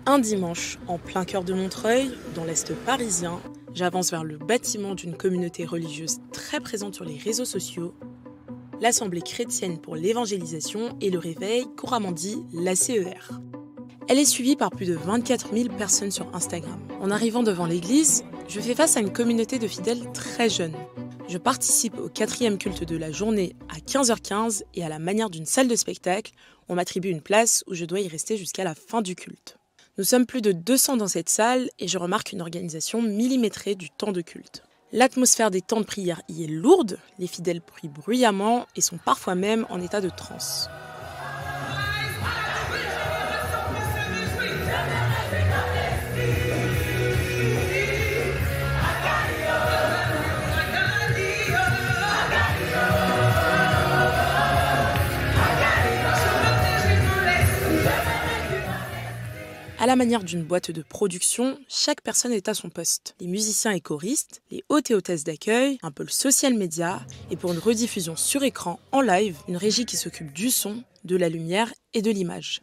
Un dimanche, en plein cœur de Montreuil, dans l'Est parisien, j'avance vers le bâtiment d'une communauté religieuse très présente sur les réseaux sociaux, l'Assemblée chrétienne pour l'évangélisation et le réveil, couramment dit l'ACER. Elle est suivie par plus de 24 000 personnes sur Instagram. En arrivant devant l'église, je fais face à une communauté de fidèles très jeunes. Je participe au 4e culte de la journée à 15h15 et à la manière d'une salle de spectacle, on m'attribue une place où je dois y rester jusqu'à la fin du culte. Nous sommes plus de 200 dans cette salle et je remarque une organisation millimétrée du temps de culte. L'atmosphère des temps de prière y est lourde, les fidèles prient bruyamment et sont parfois même en état de transe. À la manière d'une boîte de production, chaque personne est à son poste. Les musiciens et choristes, les hôtes et hôtesses d'accueil, un pôle social média, et pour une rediffusion sur écran en live, une régie qui s'occupe du son, de la lumière et de l'image.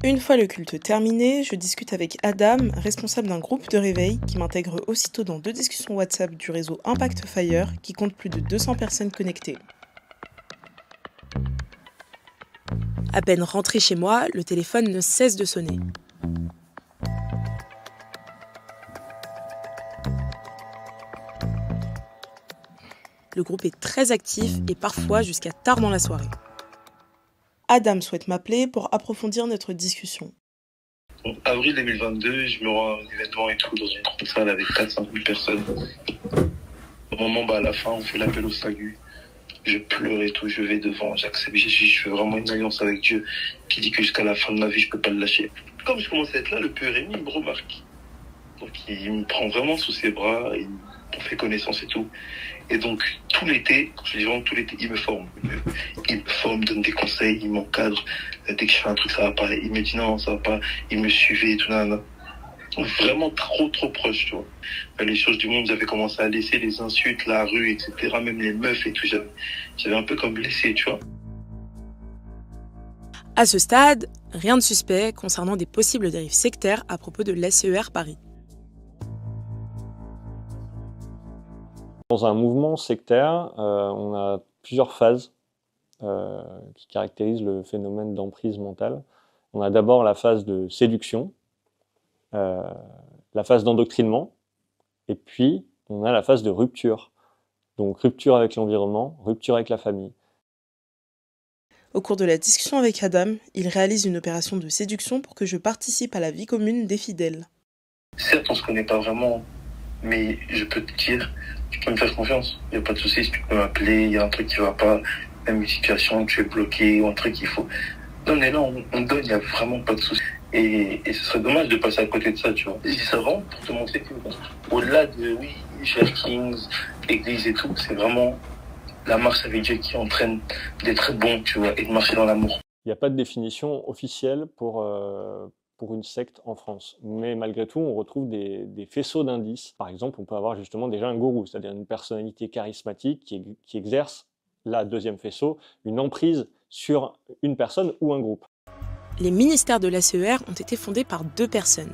Une fois le culte terminé, je discute avec Adam, responsable d'un groupe de réveil, qui m'intègre aussitôt dans 2 discussions WhatsApp du réseau Impact Fire, qui compte plus de 200 personnes connectées. À peine rentré chez moi, le téléphone ne cesse de sonner. Le groupe est très actif et parfois jusqu'à tard dans la soirée. Adam souhaite m'appeler pour approfondir notre discussion. En avril 2022, je me rends à un événement et tout dans une grande salle avec 400 000 personnes. Au moment, à la fin, on fait l'appel au salut. Je pleure et tout, je vais devant, j'accepte, je fais vraiment une alliance avec Dieu qui dit que jusqu'à la fin de ma vie, je peux pas le lâcher. Comme je commence à être là, le père Rémi me remarque. Donc il me prend vraiment sous ses bras, on fait connaissance et tout. Et donc tout l'été, quand je dis vraiment tout l'été, il me forme. Il me forme, donne des conseils, il m'encadre. Dès que je fais un truc, ça va pas. Il me dit non, ça va pas. Il me suivait et tout, nanana. Vraiment trop proche, tu vois. Les choses du monde, j'avais commencé à laisser les insultes, la rue, etc. Même les meufs et tout, j'avais un peu comme blessé, tu vois. À ce stade, rien de suspect concernant des possibles dérives sectaires à propos de l'ACER Paris. Dans un mouvement sectaire, on a plusieurs phases qui caractérisent le phénomène d'emprise mentale. On a d'abord la phase de séduction, la phase d'endoctrinement, et puis on a la phase de rupture. Donc rupture avec l'environnement, rupture avec la famille. Au cours de la discussion avec Adam, il réalise une opération de séduction pour que je participe à la vie commune des fidèles. Certes, on se connaît pas vraiment, mais je peux te dire, tu peux me faire confiance. Il n'y a pas de souci, si tu peux m'appeler, il y a un truc qui va pas, même une situation, tu es bloqué, ou un truc qu'il faut. Donne, et là, on donne, il n'y a vraiment pas de souci. Et ce serait dommage de passer à côté de ça, tu vois. Je dis ça vraiment pour te montrer que, au-delà de, oui, Cher Kings, église et tout, c'est vraiment la marche avec Dieu qui entraîne d'être bon, tu vois, et de marcher dans l'amour. Il n'y a pas de définition officielle pour une secte en France. Mais malgré tout, on retrouve des faisceaux d'indices. Par exemple, on peut avoir justement déjà un gourou, c'est-à-dire une personnalité charismatique qui exerce, là, deuxième faisceau, une emprise sur une personne ou un groupe. Les ministères de l'ACER ont été fondés par 2 personnes,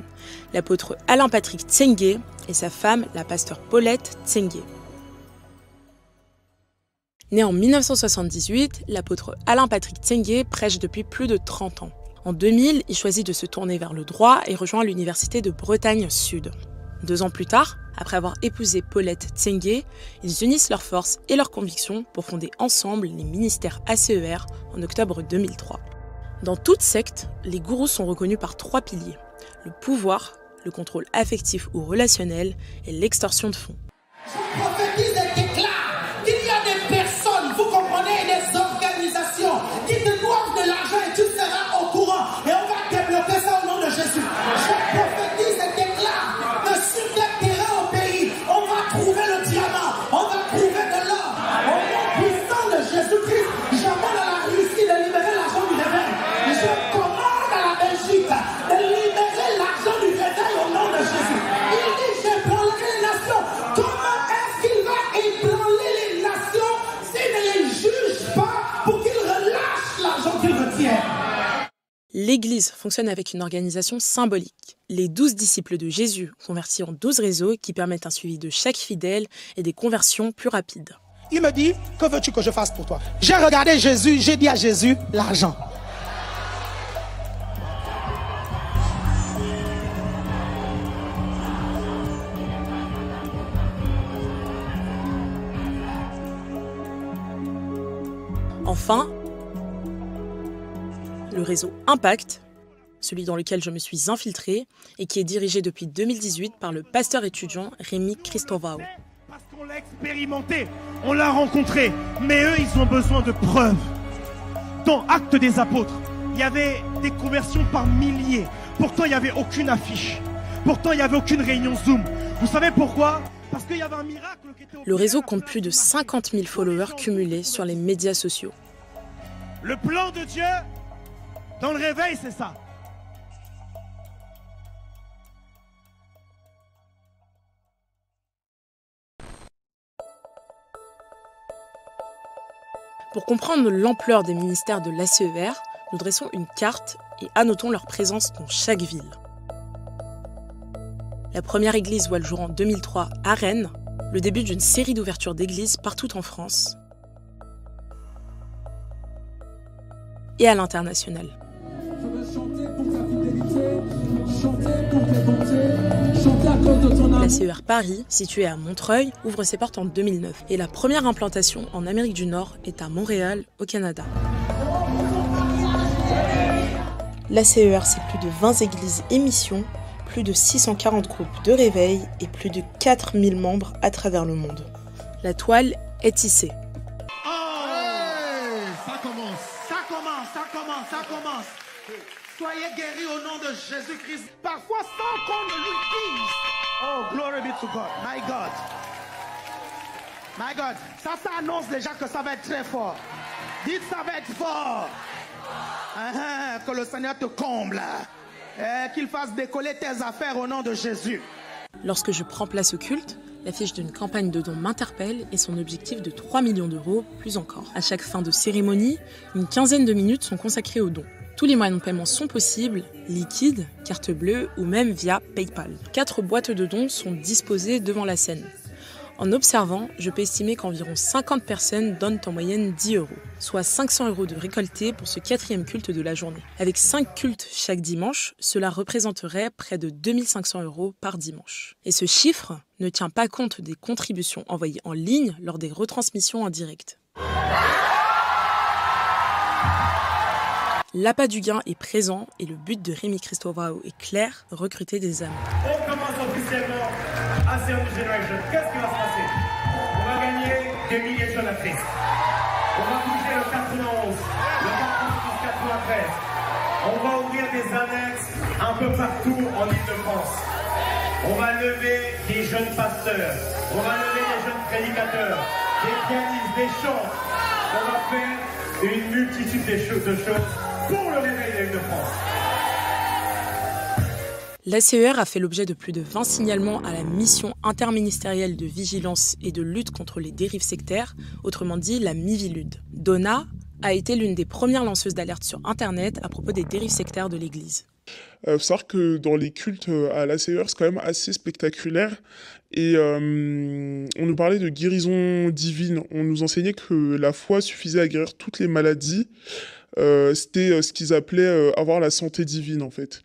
l'apôtre Alain-Patrick Tsengue et sa femme, la pasteure Paulette Tsengue. Né en 1978, l'apôtre Alain-Patrick Tsengue prêche depuis plus de 30 ans. En 2000, il choisit de se tourner vers le droit et rejoint l'université de Bretagne Sud. 2 ans plus tard, après avoir épousé Paulette Tsengue, ils unissent leurs forces et leurs convictions pour fonder ensemble les ministères ACER en octobre 2003. Dans toute secte, les gourous sont reconnus par 3 piliers: le pouvoir, le contrôle affectif ou relationnel et l'extorsion de fonds. Je prophétise et déclare qu'il y a des personnes, vous comprenez, des organisations qui te doivent de l'argent et tu seras au courant et on va débloquer ça au nom de Jésus. Je prophétise et déclare que sur les terrains au pays, on va trouver le diamant, on va trouver de l'or. Au nom puissant de Jésus-Christ, j'amène à la Russie de libérer l'argent du réveil. Je commande à la Belgique de libérer l'argent du réveil au nom de Jésus. Il dit, je prendrai les nations. Comment est-ce qu'il va L'Église fonctionne avec une organisation symbolique. Les 12 disciples de Jésus, convertis en 12 réseaux qui permettent un suivi de chaque fidèle et des conversions plus rapides. Il me dit, que veux-tu que je fasse pour toi? J'ai regardé Jésus, j'ai dit à Jésus, l'argent. Enfin, le réseau Impact, celui dans lequel je me suis infiltrée et qui est dirigé depuis 2018 par le pasteur étudiant Rémi Cristóvão. Parce qu'on l'a expérimenté, on l'a rencontré, mais eux, ils ont besoin de preuves. Dans Actes des Apôtres, il y avait des conversions par milliers. Pourtant, il n'y avait aucune affiche. Pourtant, il n'y avait aucune réunion Zoom. Vous savez pourquoi? Parce qu'il y avait un miracle qui était... Le réseau compte plus de 50 000 followers cumulés sur les médias sociaux. Le plan de Dieu, dans le réveil, c'est ça. Pour comprendre l'ampleur des ministères de l'ACER, nous dressons une carte et annotons leur présence dans chaque ville. La première église voit le jour en 2003 à Rennes, le début d'une série d'ouvertures d'églises partout en France et à l'international. L'ACER Paris, située à Montreuil, ouvre ses portes en 2009 et la première implantation en Amérique du Nord est à Montréal, au Canada. L'ACER, c'est plus de 20 églises et missions, plus de 640 groupes de réveil et plus de 4000 membres à travers le monde. La toile est tissée. Oh, ça commence, ça commence, ça commence, ça commence. Soyez guéris au nom de Jésus-Christ. Parfois sans qu'on ne lui dise. Oh, glory be to God. My God. My God. Ça annonce déjà que ça va être très fort. Dites ça va être fort. Que le Seigneur te comble. Qu'il fasse décoller tes affaires au nom de Jésus. Lorsque je prends place au culte, l'affiche d'une campagne de dons m'interpelle et son objectif de 3 millions d'euros, plus encore. À chaque fin de cérémonie, une quinzaine de minutes sont consacrées aux dons. Tous les moyens de paiement sont possibles, liquide, carte bleue ou même via PayPal. 4 boîtes de dons sont disposées devant la scène. En observant, je peux estimer qu'environ 50 personnes donnent en moyenne 10 €, soit 500 € de récoltés pour ce 4e culte de la journée. Avec 5 cultes chaque dimanche, cela représenterait près de 2500 € par dimanche. Et ce chiffre ne tient pas compte des contributions envoyées en ligne lors des retransmissions en direct. L'appât du gain est présent et le but de Rémi Cristóvão est clair, recruter des âmes. On commence officiellement ACER New Generation. Qu'est-ce qui va se passer? On va gagner des milliers de jeunes à Christ. On va toucher le 91, le 93. On va ouvrir des annexes un peu partout en Ile-de-France. On va lever des jeunes pasteurs. On va lever des jeunes prédicateurs, des pianistes, des chants. On va faire une multitude de choses pour le réveil de l'Île-de-France. L'ACER a fait l'objet de plus de 20 signalements à la mission interministérielle de vigilance et de lutte contre les dérives sectaires, autrement dit la Mivilude. Donna a été l'une des premières lanceuses d'alerte sur Internet à propos des dérives sectaires de l'Église. Faut savoir que dans les cultes à l'ACER, c'est quand même assez spectaculaire. Et on nous parlait de guérison divine. On nous enseignait que la foi suffisait à guérir toutes les maladies. C'était ce qu'ils appelaient avoir la santé divine, en fait.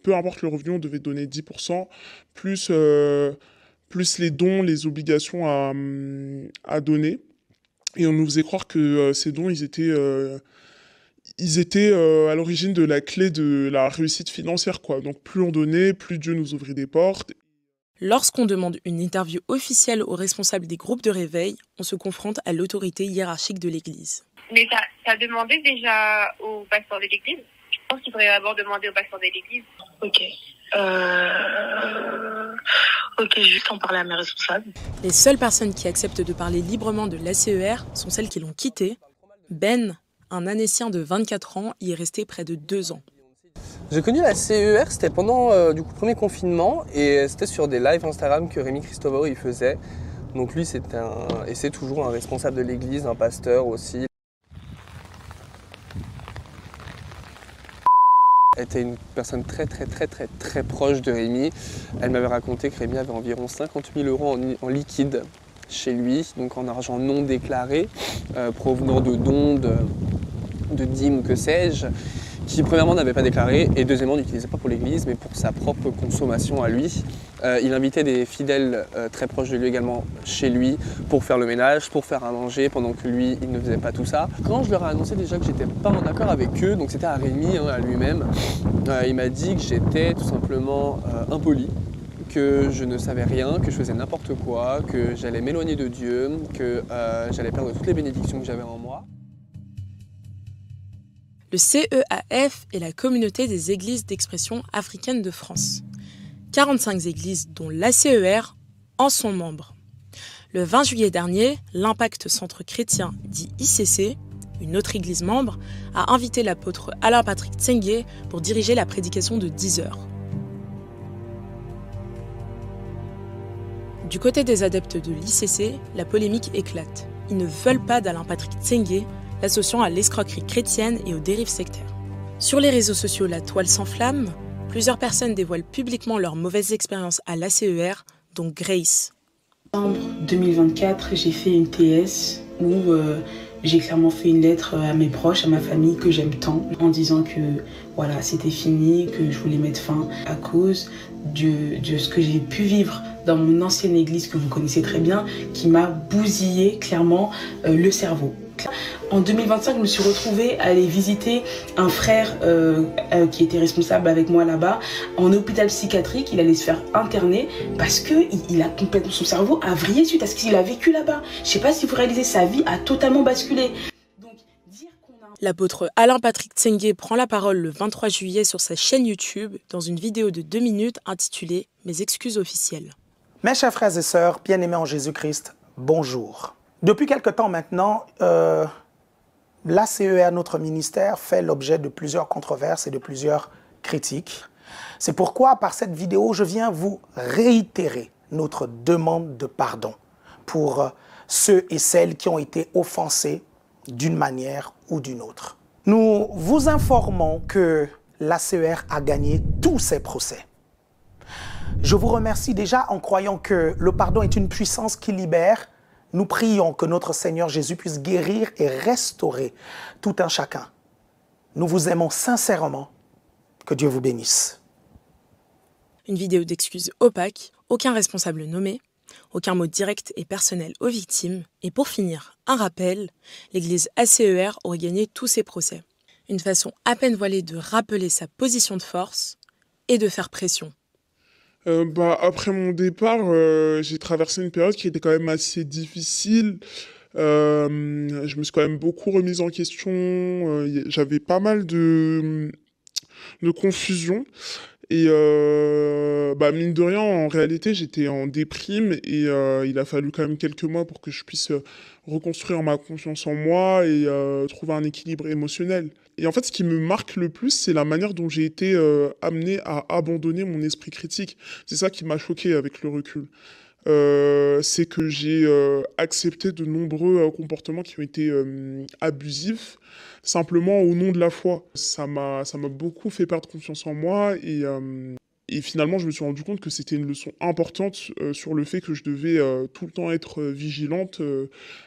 Peu importe le revenu, on devait donner 10%, plus les dons, les obligations à donner. Et on nous faisait croire que ces dons, ils étaient à l'origine de la clé de la réussite financière, quoi. Donc plus on donnait, plus Dieu nous ouvrait des portes. Lorsqu'on demande une interview officielle aux responsables des groupes de réveil, on se confronte à l'autorité hiérarchique de l'Église. Mais t'as demandé déjà au pasteur de l'Église? Je pense qu'il faudrait d'abord demander au pasteur de l'Église. Ok. Ok, juste en parler à mes responsables. Les seules personnes qui acceptent de parler librement de l'ACER sont celles qui l'ont quitté. Ben, un Annécien de 24 ans, y est resté près de 2 ans. J'ai connu la CER, c'était pendant le premier confinement et c'était sur des lives Instagram que Rémi Cristóvão il faisait. Donc lui c'est toujours un responsable de l'église, un pasteur aussi. était une personne très proche de Rémi. Elle m'avait raconté que Rémi avait environ 50 000 euros en liquide chez lui, donc en argent non déclaré, provenant de dons, de dîmes ou que sais-je, qui premièrement n'avait pas déclaré et deuxièmement n'utilisait pas pour l'église mais pour sa propre consommation à lui. Il invitait des fidèles très proches de lui également chez lui pour faire le ménage, pour faire à manger pendant que lui il ne faisait pas tout ça. Quand je leur ai annoncé déjà que j'étais pas en accord avec eux, donc c'était à Rémi, à lui-même, il m'a dit que j'étais tout simplement impoli, que je ne savais rien, que je faisais n'importe quoi, que j'allais m'éloigner de Dieu, que j'allais perdre toutes les bénédictions que j'avais en moi. Le CEAF est la communauté des églises d'expression africaine de France. 45 églises, dont l'ACER, en sont membres. Le 20 juillet dernier, l'Impact Centre Chrétien, dit ICC, une autre église membre, a invité l'apôtre Alain-Patrick Tsengue pour diriger la prédication de 10 heures. Du côté des adeptes de l'ICC, la polémique éclate. Ils ne veulent pas d'Alain-Patrick Tsengue, l'associant à l'escroquerie chrétienne et aux dérives sectaires. Sur les réseaux sociaux, la toile s'enflamme. Plusieurs personnes dévoilent publiquement leurs mauvaises expériences à l'ACER, dont Grace. En décembre 2024, j'ai fait une TS où j'ai clairement fait une lettre à mes proches, à ma famille que j'aime tant, en disant que voilà, c'était fini, que je voulais mettre fin à cause de ce que j'ai pu vivre dans mon ancienne église que vous connaissez très bien, qui m'a bousillé clairement le cerveau. En 2025, je me suis retrouvée à aller visiter un frère qui était responsable avec moi là-bas en hôpital psychiatrique. Il allait se faire interner parce qu'il a complètement, son cerveau a vrillé suite à ce qu'il a vécu là-bas. Je ne sais pas si vous réalisez, sa vie a totalement basculé. L'apôtre Alain-Patrick Tsengue prend la parole le 23 juillet sur sa chaîne YouTube dans une vidéo de 2 minutes intitulée « Mes excuses officielles ». Mes chers frères et sœurs, bien-aimés en Jésus-Christ, bonjour. Depuis quelque temps maintenant, l'ACER, notre ministère, fait l'objet de plusieurs controverses et de plusieurs critiques. C'est pourquoi, par cette vidéo, je viens vous réitérer notre demande de pardon pour ceux et celles qui ont été offensés d'une manière ou d'une autre. Nous vous informons que l'ACER a gagné tous ses procès. Je vous remercie déjà en croyant que le pardon est une puissance qui libère. Nous prions que notre Seigneur Jésus puisse guérir et restaurer tout un chacun. Nous vous aimons sincèrement. Que Dieu vous bénisse. Une vidéo d'excuses opaque, aucun responsable nommé, aucun mot direct et personnel aux victimes. Et pour finir, un rappel, l'église ACER aurait gagné tous ses procès. Une façon à peine voilée de rappeler sa position de force et de faire pression. Après mon départ, j'ai traversé une période qui était quand même assez difficile. Je me suis quand même beaucoup remise en question. J'avais pas mal de confusion. Et mine de rien, en réalité, j'étais en déprime et il a fallu quand même quelques mois pour que je puisse reconstruire ma confiance en moi et trouver un équilibre émotionnel. Et en fait, ce qui me marque le plus, c'est la manière dont j'ai été amené à abandonner mon esprit critique. C'est ça qui m'a choqué avec le recul. C'est que j'ai accepté de nombreux comportements qui ont été abusifs, simplement au nom de la foi. Ça m'a beaucoup fait perdre confiance en moi et finalement, je me suis rendu compte que c'était une leçon importante sur le fait que je devais tout le temps être vigilante,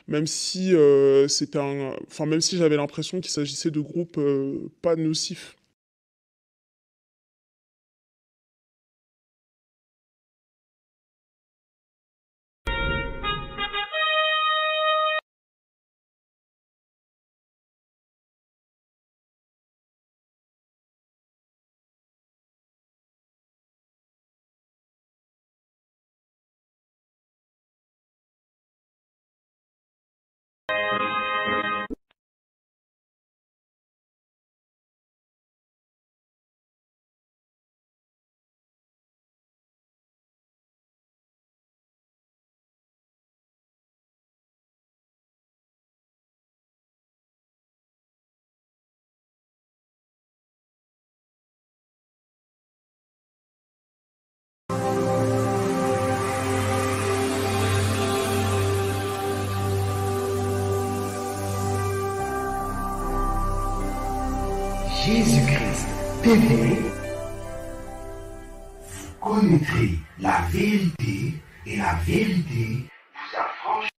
même si même si j'avais l'impression qu'il s'agissait de groupes pas nocifs. TV, vous connaîtrez la vérité et la vérité